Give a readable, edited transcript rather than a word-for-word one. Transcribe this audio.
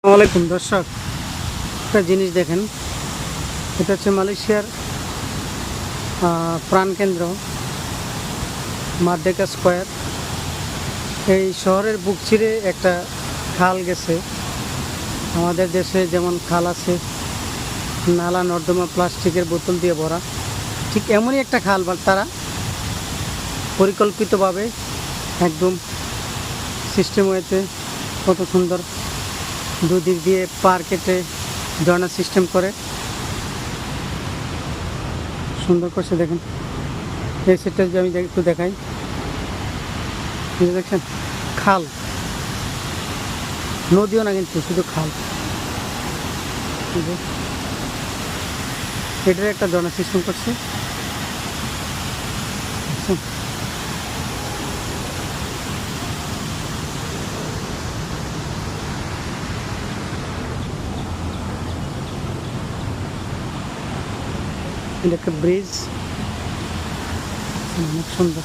আসসালামাইকুম দর্শক, একটা জিনিস দেখেন। এটা হচ্ছে মালয়েশিয়ার প্রাণকেন্দ্র মারডেকা স্কোয়ার। এই শহরের বুক চিরে একটা খাল গেছে। আমাদের দেশে যেমন খাল আছে, নালা নর্দমা প্লাস্টিকের বোতল দিয়ে ভরা, ঠিক এমনই একটা খাল, বা তারা পরিকল্পিতভাবে একদম সিস্টেম ওয়েতে কত সুন্দর দুদিক দিয়ে পার কেটে ঝর্ণা সিস্টেম করে সুন্দর করছে। দেখেন এই সেটটা যদি আমি একটু দেখাই, দেখছেন খাল, নদীও না কিন্তু শুধু খাল। এটার একটা ঝর্ণা সিস্টেম করছে। এটা একটা ব্রিজ, অনেক সুন্দর।